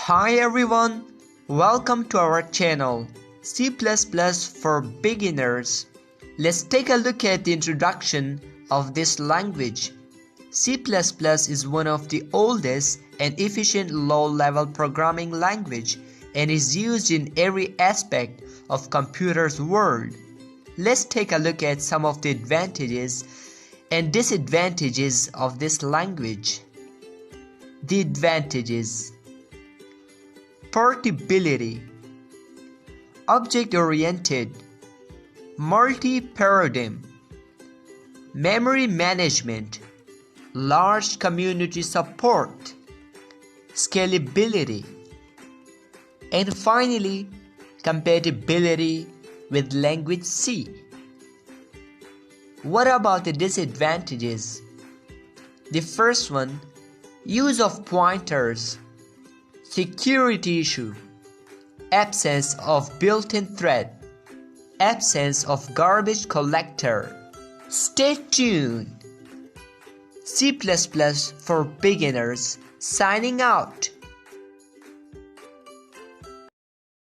Hi everyone, welcome to our channel C++ for beginners. Let's take a look at the introduction of this language. C++ is one of the oldest and efficient low-level programming language and is used in every aspect of computer's world. Let's take a look at some of the advantages and disadvantages of this language. The advantages: portability, object-oriented, multi-paradigm, memory management, large community support, scalability, and finally, compatibility with language C. What about the disadvantages? The first one, use of pointers, security issue, absence of built-in thread, absence of garbage collector. Stay tuned. C++ for beginners signing out.